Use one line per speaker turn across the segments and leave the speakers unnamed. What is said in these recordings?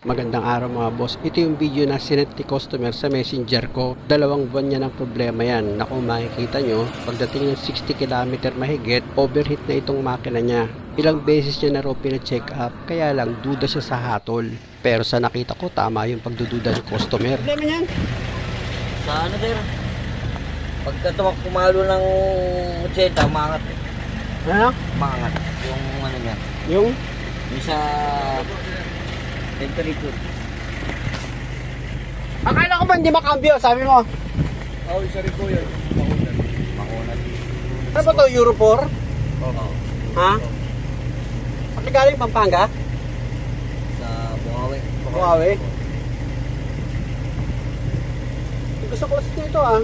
Magandang araw mga boss. Ito yung video na sinend ni customer sa messenger ko. 2 buwan niya ng problema yan. Na kung makikita nyo, pagdating ng 60 km mahigit, overheat na itong makina niya. Ilang beses niya na raw pina-check up, kaya lang duda siya sa hatol. Pero sa nakita ko, tama yung pagdududa ng customer.
Problema niyan?
Sa ano sir? Pagka pumalo ng 80, umangat eh.
Ano?
Umangat. Yung ano niya.
Yung?
Yung sa temperature.
Akala ko ba hindi makambyo, sabi mo?
Oh, isa rin po yun.
Makunat.
Ano ba to, Euro 4?
Oo.
Ha? Pati galing Pampanga?
Sa Bukawi.
Bukawi? Gusto ko nito ah.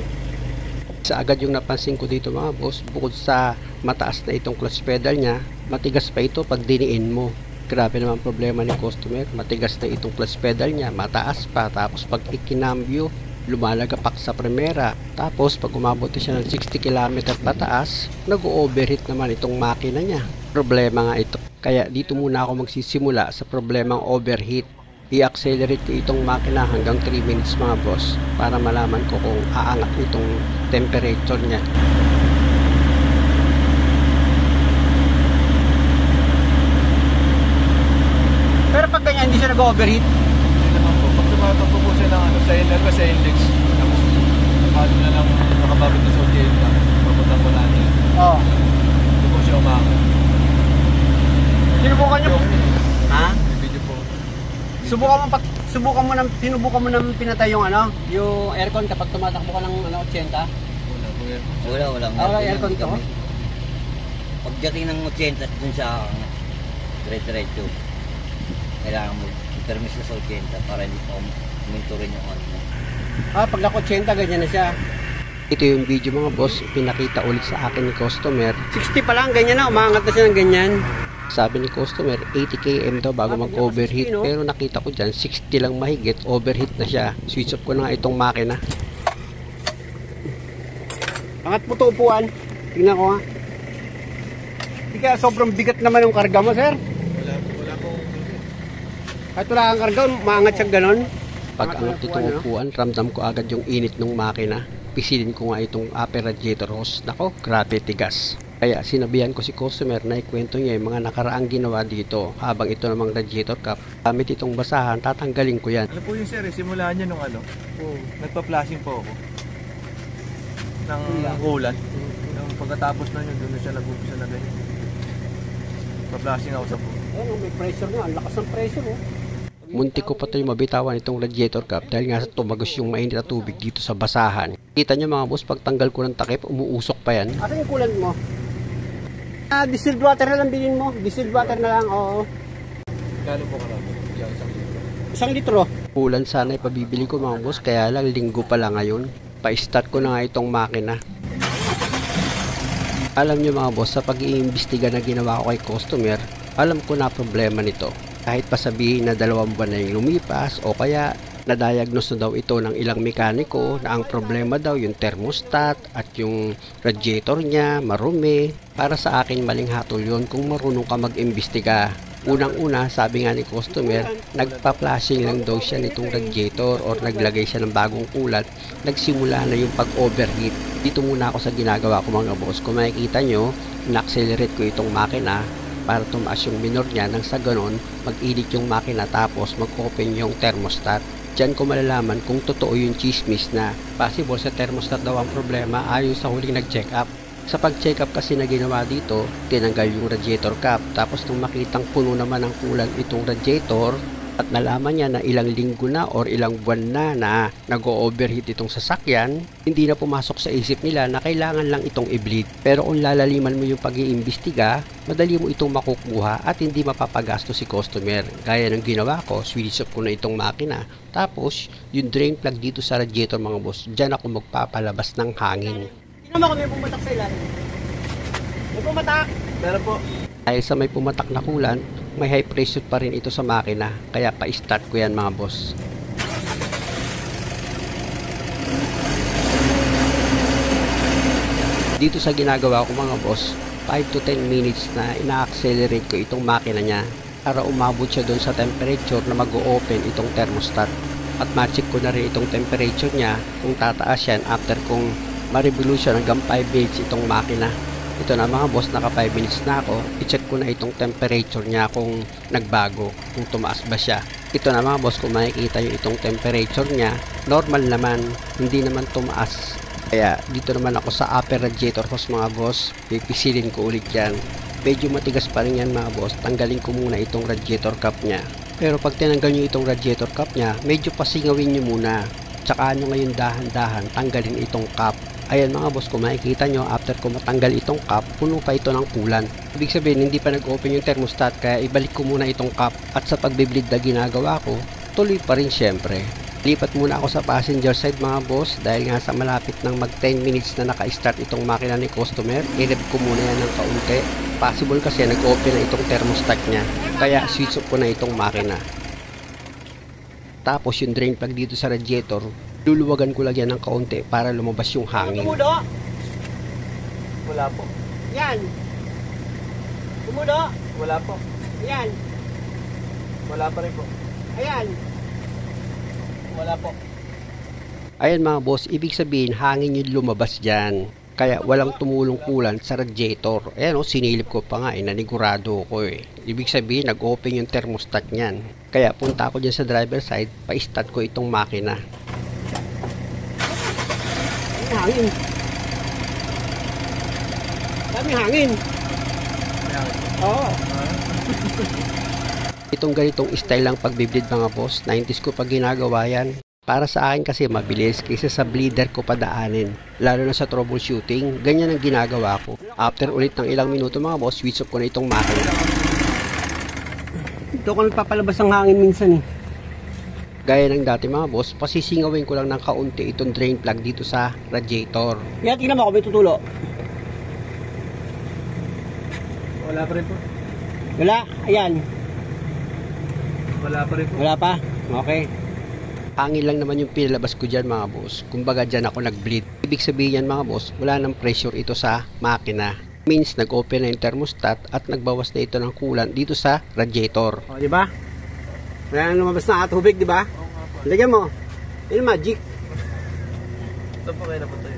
Sa agad yung napansin ko dito mga boss, bukod sa mataas na itong clutch pedal niya, matigas pa ito pag diniin mo. Grabe naman problema ni customer, matigas na itong clutch pedal niya, mataas pa, tapos pag ikinambyo, lumalagapak sa primera, tapos pag umabot siya ng 60 km pataas, nag-overheat naman itong makina niya. Problema nga ito. Kaya dito muna ako magsisimula sa problemang overheat. I-accelerate ko itong makina hanggang 3 minutes mga boss para malaman ko kung aangat itong temperature niya.
Pero pag ganyan, hindi siya nag-overheat.
Hindi naman po. Pag tumatakbo po siya ng sa LR sa index, tapos ano na lang nakababit na sa Ojeda, papuntang wala niya.
Oo.
Hindi po siya umangat.
Sinubukan niyo? Ha?
May video po.
Sinubukan mo nang pinatay yung ano, yung aircon kapag tumatakbo ka ng 80.
Wala po yan.
Wala.
Wala aircon to?
Pagdating ng 80 dun sa dire-diretso, kailangan mo i-permis na sa 80 para hindi pa uminto rin yung ano.
Ah, pag naka 80, ganyan na siya.
Ito yung video mga boss, pinakita ulit sa akin ni customer.
60 pa lang, ganyan na, umangat na siya ng ganyan.
Sabi ni customer 80 km daw bago mag-overheat, pero nakita ko dyan 60 lang mahigit, overheat na siya. Switch off ko na nga itong makina.
Angat mo to upuan. Tingnan ko nga. Hindi kaya sobrang bigat naman yung karga mo, sir.
Wala po.
Kahit wala kang karga, maangat siya ganon.
Pag angat itong upuan, ramdam ko agad yung init ng makina. Pisilin ko nga itong upper radiator hose. Nako, grabe tigas. Kaya sinabihan ko si customer na ikwento niya yung mga nakaraang ginawa dito. Habang ito namang radiator cap, gamit itong basahan, tatanggalin ko yan.
Ano po yung sir, simulaan niya nung ano, nagpa-flashing po ako ng ulan. Yung pagkatapos na yun, doon na siya nag-umpisa na ganyan. Pa-flashing ako sa po.
Ayun, may pressure nga. Ang lakas ng pressure, oh.
Muntik ko pa ito yung mabitawan itong radiator cap dahil nga sa tumagos yung mainit na tubig dito sa basahan. Kita nyo mga boss, pagtanggal ko ng takip, umuusok pa yan.
Asan yung coolant mo? Distilled water na lang bilhin mo. Distilled water na lang, oo.
Kano po karami? Yung
1
1 litro.
litro.
Ulan sana ipabibili ko mga boss, kaya lang linggo pa lang ngayon. Pa-start ko na nga itong makina. Alam nyo mga boss, sa pag-iimbestiga na ginawa ko kay customer, alam ko na problema nito. Kahit pa sabihin na 2 buwan na yung lumipas o kaya na-diagnose na daw ito ng ilang mekaniko na ang problema daw yung thermostat at yung radiator niya marumi. Para sa akin maling hatol yun kung marunong ka mag-imbestiga. Unang-una, sabi nga ni customer, nagpa-flashing lang daw siya nitong radiator or naglagay siya ng bagong kulat, nagsimula na yung pag-overheat. Dito muna ako sa ginagawa ko mga boss. Kung makikita nyo, na-accelerate ko itong makina para tumaas yung minor niya nang sa ganon mag-init yung makina tapos mag-open yung thermostat. Diyan ko malalaman kung totoo yung chismis na possible sa thermostat daw ang problema ayon sa huling nag-check up. Sa pag-check up kasi na ginawa dito, tinanggal yung radiator cap tapos nung makitang puno naman ng kulang itong radiator at nalaman niya na ilang linggo na or ilang buwan na nag-overheat itong sasakyan, hindi na pumasok sa isip nila na kailangan lang itong i-bleed. Pero kung lalaliman mo yung pag-iimbestiga, madali mo itong makukuha at hindi mapapagastos si customer. Gaya ng ginawa ko, switch off ko na itong makina. Tapos, yung drain plug dito sa radiator mga boss, dyan ako magpapalabas ng hangin.
Tingnan mo kung may pumatak sa ilalim. May pumatak.
Meron po.
Dahil sa may pumatak na coolant, may high pressure pa rin ito sa makina, kaya pa-start ko yan mga boss. Dito sa ginagawa ko mga boss, 5 to 10 minutes na ina-accelerate ko itong makina niya. para umabot siya doon sa temperature na mag-o-open itong thermostat. At ma-check ko na rin itong temperature niya kung tataas yan after kung ma-revolution hanggang 5 minutes itong makina. Ito na mga boss, naka 5 minutes na ako. I-check ko na itong temperature niya kung nagbago, kung tumaas ba siya. Ito na mga boss, kung makikita nyo itong temperature niya, normal naman, hindi naman tumaas. Kaya dito naman ako sa upper radiator hose mga boss, pipisilin ko ulit yan. Medyo matigas pa rin yan mga boss, tanggalin ko muna itong radiator cap niya. Pero pag tinanggal nyo itong radiator cap niya, medyo pasingawin nyo muna. Tsaka nyo ngayon dahan-dahan tanggalin itong cap. Ayan mga boss, kung makikita nyo, after ko matanggal itong cap, puno pa ito ng coolant. Ibig sabihin, hindi pa nag-open yung thermostat, kaya ibalik ko muna itong cap. At sa pagbiblid na ginagawa ko, tuloy pa rin syempre. Lipat muna ako sa passenger side mga boss, dahil nga sa malapit ng mag 10 minutes na naka-start itong makina ni customer, i-rev ko muna yan ng kaunti. Possible kasi nag-open na itong thermostat niya, kaya switch off ko na itong makina. Tapos yung drain plug dito sa radiator, luluwagan ko lang yan ng kaunti para lumabas yung hangin.
Tumudo!
Wala po.
Yan! Tumudo!
Wala po.
Yan!
Wala pa rin po.
Ayan!
Wala po.
Ayan mga boss, ibig sabihin hangin yung lumabas dyan. Kaya walang tumulong coolant sa radiator. Ayan o, sinilip ko pa nga, nanigurado ko eh. Ibig sabihin, nag-open yung thermostat niyan. Kaya punta ako dyan sa driver side, pa-start ko itong makina.
Hangin! Daming hangin! Oo!
Itong ganitong style lang pagbiblid mga boss, 90s ko pa ginagawa yan. Para sa akin kasi mabilis kaysa sa bleeder ko padaanin. Lalo na sa troubleshooting, ganyan ang ginagawa ko. After ulit ng ilang minuto mga boss, switch off ko na itong makina.
Ito ko nagpapalabas ng hangin minsan eh.
Gaya ng dati mga boss, pasisingawin ko lang ng kaunti itong drain plug dito sa radiator.
Yan, tingnan mo ako may tutulo.
Wala pa rin po.
Wala, ayan.
Wala pa rin po.
Wala pa? Okay.
Hangin lang naman yung pinalabas ko dyan mga boss. Kumbaga dyan ako nag-bleed. Ibig sabihin yan mga boss, wala nang pressure ito sa makina. Means nag-open na yung thermostat at nagbawas na ito ng coolant dito sa radiator.
O, di ba? Wala nang lumabas na tubig, di ba? Lagyan mo. Yan magic.
Ito po kayo na po tayo.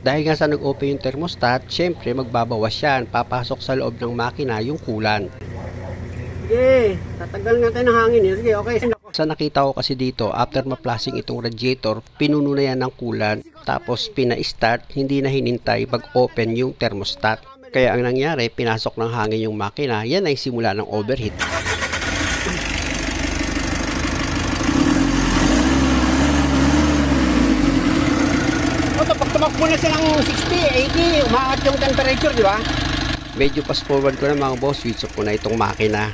Dahil nga sa nag-open yung thermostat, syempre magbabawas yan. Papasok sa loob ng makina yung coolant.
Sige, tatanggal natin ng hangin. Sige, okay.
Sa nakita ko kasi dito, after ma-flushing itong radiator, pinuno na yan ng coolant. Tapos pina-start, hindi na hinintay mag-open yung thermostat. Kaya ang nangyari, pinasok ng hangin yung makina, yan ay simula ng overheat.
O, tumakbo na silang 60, 80, umaat yung temperature, di ba?
Medyo fast forward ko na mga boss, switch off ko na itong makina.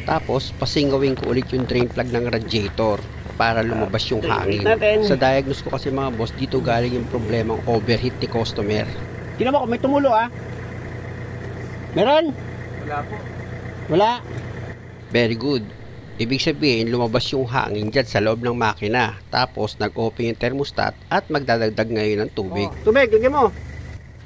Tapos, pasingawin ko ulit yung drain plug ng radiator para lumabas yung hangin. Sa diagnose ko kasi mga boss, dito galing yung problemang overheat ni customer.
Tingnan mo, may tumulo ah. Meron?
Wala po.
Wala.
Very good. Ibig sabihin, lumabas yung hangin dyan sa loob ng makina. Tapos, nag-open yung thermostat at magdadagdag ngayon ng tubig.
Oh, tubig, lagyan mo.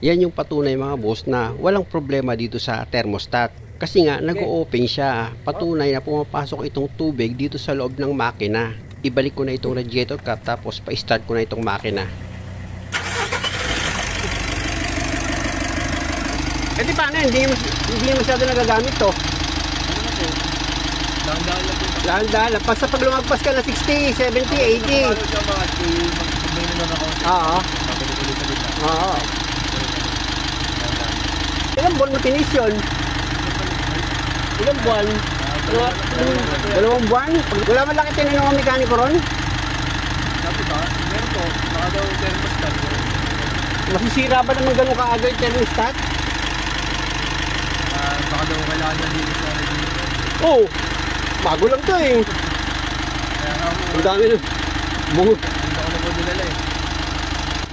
Yan yung patunay mga boss na walang problema dito sa thermostat. Kasi nga, nag-o-open siya. Patunay na pumapasok itong tubig dito sa loob ng makina. Ibalik ko na itong radiator cap tapos pa-start ko na itong makina.
Eh di paano, hindi masyado nagagamit to.
Dahan-dahan lang po.
Dahan-dahan, pag lumagpas ka na 60, 70, 80.
Ano siya mga mag-minimum ako.
Oo.
Mabilis-bilis na.
Oo. Ilang buwan mo tinis yun? Ilang buwan? Dalawang buwan? Wala man lang itinanong ang mekaniko ron?
Sabi ba? Meron po. Baka daw thermostat.
Masisira ba naman ganun kaagad yung thermostat?
Baka daw kailangan niya dito sa radiator.
Oo. Bago lang to eh.
Kaya nga po.
Ang dami na. Bungot.
Hindi ako na po dinala eh.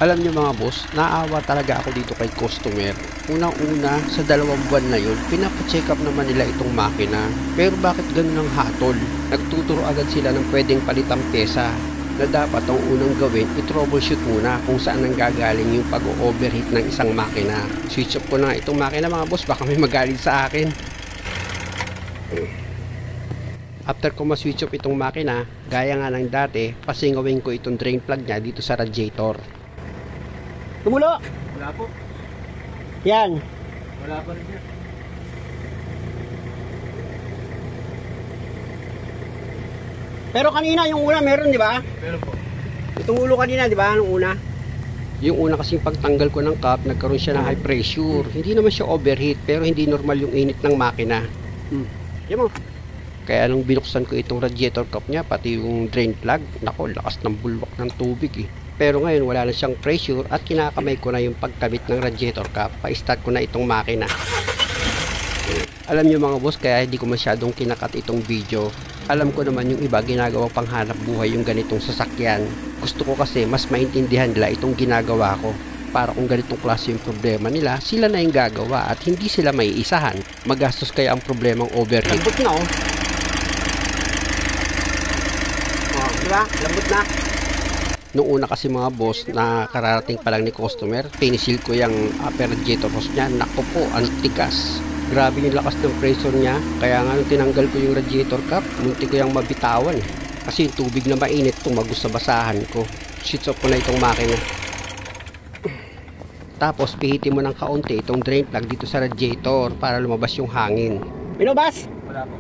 Alam nyo mga boss, naawa talaga ako dito kay customer. Unang-una, sa 2 buwan na yun, pinapacheck up naman nila itong makina. Pero bakit ganun ang hatol? Nagtuturo agad sila ng pwedeng palitang pyesa na dapat ang unang gawin, i-troubleshoot muna kung saan nanggagaling yung pag-overheat ng isang makina. Switch off ko na itong makina mga boss, baka may magaling sa akin. After ko ma-switch off itong makina, gaya nga ng dati, pasingawin ko itong drain plug niya dito sa radiator.
Tumulo!
Wala po.
Yan.
Wala pa rin yan.
Pero kanina yung una meron, di ba?
Pero po.
Itong ulo kanina, di ba? Nung una.
Yung una kasing pagtanggal ko ng cap, nagkaroon siya ng high pressure. Hindi naman siya overheat, pero hindi normal yung init ng makina.
Yan mo.
Kaya nung binuksan ko itong radiator cap niya, pati yung drain plug, nako, lakas ng bulwak ng tubig eh. Pero ngayon wala na siyang pressure at kinakamay ko na yung pagkabit ng radiator cap. Pa-start ko na itong makina. Alam nyo mga boss, kaya hindi ko masyadong kinakat itong video. Alam ko naman yung iba ginagawa pang hanap buhay yung ganitong sasakyan. Gusto ko kasi mas maintindihan nila itong ginagawa ko. Para kung ganitong klase yung problema nila, sila na yung gagawa at hindi sila may isahan. Magastos kaya ang problemang overheat.
Lambot na oh. Oh, di ba? Lambot na.
Noong una kasi mga boss na kararating pa lang ni customer, pinisil ko yung upper radiator hose niya. Nako po, ang tigas. Grabe yung lakas ng pressure niya. Kaya nga nung tinanggal ko yung radiator cap, munti ko yung mabitawan. Kasi yung tubig na mainit tumagos sa basahan ko. Switch off ko na itong makina. Tapos pihitin mo ng kaunti itong drain plug dito sa radiator para lumabas yung hangin.
Pinubas?
Wala po.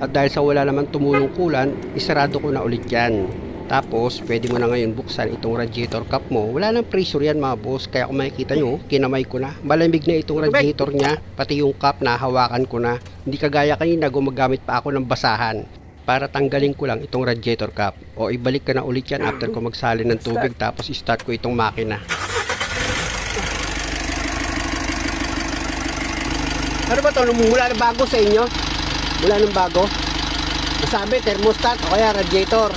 At dahil sa wala naman tumulong kulan, isarado ko na ulit yan. Tapos pwede mo na ngayon buksan itong radiator cap mo. Wala nang pressure yan mga boss. Kaya kung makikita nyo, kinamay ko na. Malamig na itong radiator niya. Pati yung cap na hawakan ko na. Hindi kagaya kanina gumagamit pa ako ng basahan. Para tanggalin ko lang itong radiator cap. O ibalik ka na ulit yan after ko magsalin ng tubig. Tapos start ko itong makina.
Ano ba ito? Mula ng bago sa inyo? Mula ng bago? Masabi, thermostat o kaya radiator.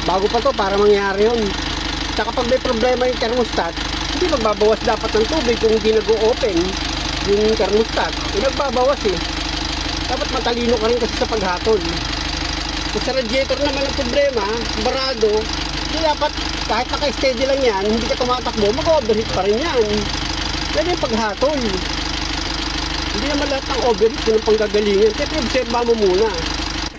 Bago pa to para mangyari yun. Saka pag may problema yung thermostat, hindi magbabawas dapat ng tubig kung hindi nag-o-open yung thermostat. Nagbabawas eh. Dapat matalino ka rin kasi sa paghatol. Kung sa radiator naman ang problema, barado, hindi dapat kahit naka-steady lang yan, hindi ka tumatakbo, mag-overheat pa rin yan. Yan yung paghatol. Hindi naman lahat ng overheat yun ang panggagalingan. Kaya observa mo muna.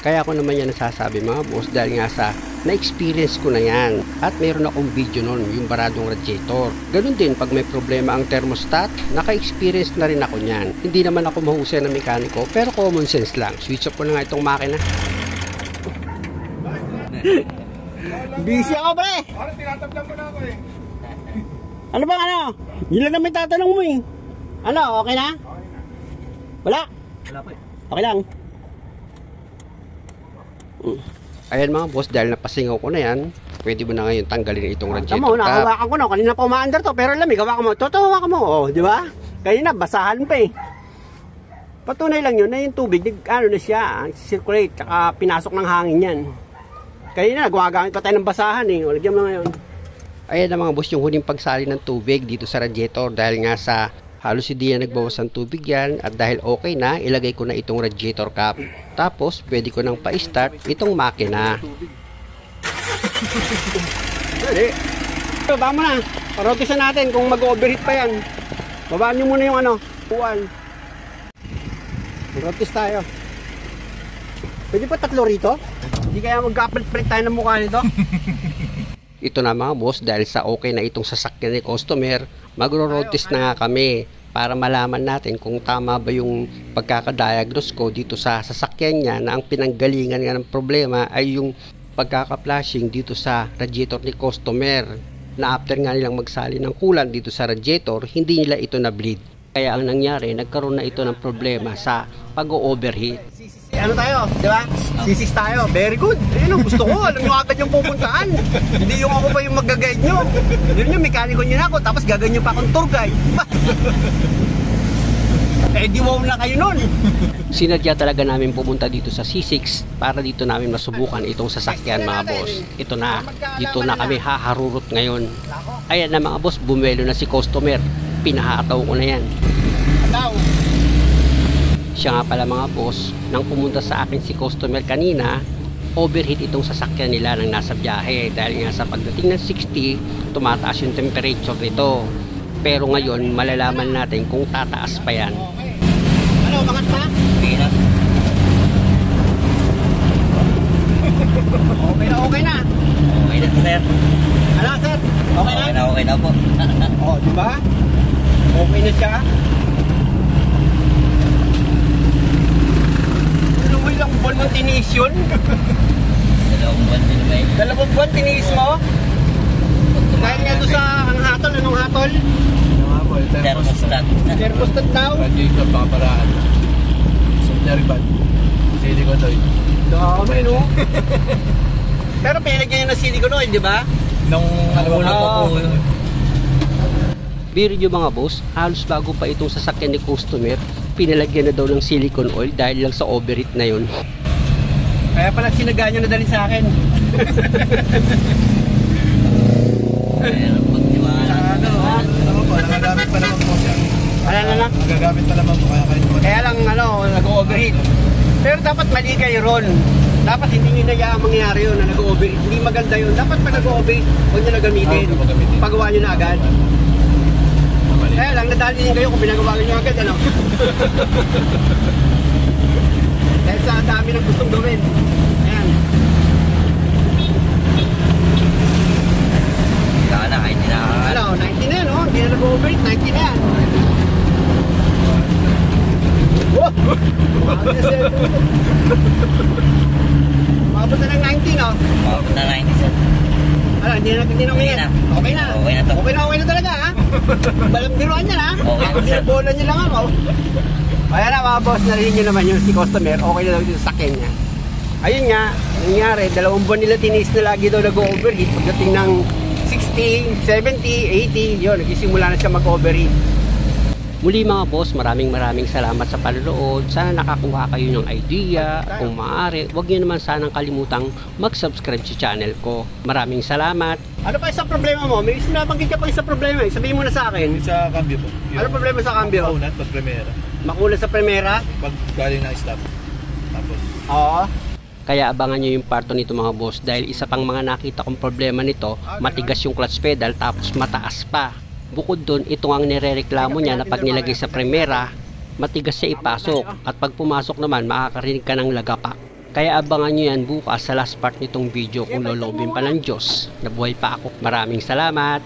Kaya ako naman yan nasasabi mga boss dahil nga sa na-experience ko na yan. At mayroon akong video nun, yung baradong radiator. Ganun din pag may problema ang thermostat, naka-experience na rin ako nyan. Hindi naman ako mahusay na mekaniko pero common sense lang. Switch off ko na nga itong makina.
Busy ako pre!
Parang tinatablang ko na ako eh.
Ano bang ano? Yun lang naman tatanong mo eh. Ano, okay na? Wala?
Wala po eh.
Okay lang.
Ayan mga boss, dahil napasingaw ko na yan, pwede mo na ngayon tanggalin itong radiator
Tama,
cap.
nakawakan ko na. Kanina pa umaandar to, pero lamig, hawakan mo. Totoo, hawakan mo. Oh, di ba? Kanina, basahan pa eh. Patunay lang yun na yung tubig, ano na siya, circulate, tsaka pinasok ng hangin yan. Kanina, gumagamit pa tayo ng basahan eh. O, lagyan mo ngayon.
Ayan na mga boss, yung huling pagsali ng tubig dito sa radiator dahil nga sa halos hindi na nagbawas ng tubig yan at dahil okay na, ilagay ko na itong radiator cap. Tapos, pwede ko nang pa-start itong makina.
Pwede. So, baka mo na. Parotisan natin kung mag-overheat pa yan. Babaan nyo muna yung ano, uwan. Rotis tayo. Pwede pa tatlo rito? Hindi kaya mag-applet tayo ng mukha nito?
Ito na mga boss, dahil sa okay na itong sasakyan ni customer, magro-rotis na nga kami para malaman natin kung tama ba yung pagkakadiagnose ko dito sa sasakyan niya na ang pinanggalingan nga ng problema ay yung pagkaka-flashing dito sa radiator ni customer na after nga nilang magsali ng kulan dito sa radiator, hindi nila ito na-bleed. Kaya ang nangyari, nagkaroon na ito ng problema sa pag-overheat.
Ano tayo, di ba? Sisis tayo. Very good. Ayun, gusto ko. Alam nyo agad yung pupuntaan. Hindi yung ako pa yung mag-guide nyo. Yun yung mekaniko nyo na ako. Tapos gagawin nyo pa akong tour guide. Eh, di wow na kayo nun.
Sinadya talaga namin pumunta dito sa C6 para dito namin masubukan itong sasakyan mga boss. Ito na. Dito na kami haharurot ngayon. Ayan na mga boss, bumuelo na si customer. Pinahataw ko na yan.
Ataw.
Siya nga pala mga boss, nang pumunta sa akin si customer kanina, overheat itong sasakyan nila nang nasa biyahe dahil nga sa pagdating ng 60, tumataas yung temperature nito. Pero ngayon, malalaman natin kung tataas pa yan.
Ano, bangat pa?
Pinag.
ba? Okay na siya. Ano mo ilang buwan mong tiniis yun?
2 buwan din ba eh?
2 buwan tiniis mo? Dahil nga doon sa ang hatol, anong hatol?
Yung nga po,
Thermostat.
Thermostat daw.
Radiator, pakaparaan. Sumner band. Siliconoid.
Dami, no? Pero pinilagyan niya ng siliconoid, di ba?
Nung
Wala pa
Oo.
po yun.
Biro nyo mga boss, halos bago pa itong sasakyan ni customer, pinalagyan na daw ng silicone oil dahil lang sa overheat na yun.
Kaya pala sinagaan niyo na dali sa akin.
Pero pagtiwala.
Ano, ha?
Ano po, nagagamit pa naman po siya.
Ano?
Nagagamit pa naman po, kaya kayo naman.
Kaya lang, nag-overheat. Pero dapat mali kayo ron. Dapat hindi nyo na mangyari yun na nag-overheat. Hindi maganda yun. Dapat pag nag-overheat, huwag nyo na gamitin.
Huwag nyo gamitin.
Pagawa nyo na agad.
Mali.
Kaya lang, nadali din kayo kung pinagawa nyo agad, ano? Dahil sa dami ng gustong gawin. Ayan.
Kaya na kahit tinakakan.
Ano, 90 na yan, oh. Hindi na nag-overheat, 90 na yan. Wow! Mabot na ng 90, no?
Mabot na 97.
Ano, hindi na umingat. Okay na.
Okay na to.
Okay na talaga, ha? Balambiruan yan, ha?
Okay na, sir.
Bola niya lang ako. Kaya na, mga boss, narinig nyo naman yung si customer, okay na daw dito sa sakyan niya. Ayun nga, nangyari, 2 buwan nila tinis na lagi daw nag-overheat. Pagdating ng 60, 70, 80, yun, nagsisimula na siya mag-overheat.
Muli mga boss, maraming salamat sa panonood. Sana nakakuha kayo ng idea. Kung maaari, huwag niyo naman sanang kalimutang mag-subscribe sa channel ko. Maraming salamat.
Ano pa isang problema mo? May sinabanggit ka pa isang problema, sabihin mo na sa akin.
Sa cambio po.
Ano problema sa cambio?
Paunat, pag premiera.
Makulat sa primera?
Pag galing na stop. Tapos,
Oo.
Kaya abangan nyo yung parto nito mga boss dahil isa pang mga nakita kong problema nito, matigas yung clutch pedal tapos mataas pa. Bukod doon, ito ang nirereklamo niya na pag nilagay sa primera, matigas siya ipasok at pag pumasok naman makakarinig ka ng lagapak. Kaya abangan nyo yan bukas sa last part nitong video kung lolobin pa ng Diyos. Nabuhay pa ako. Maraming salamat!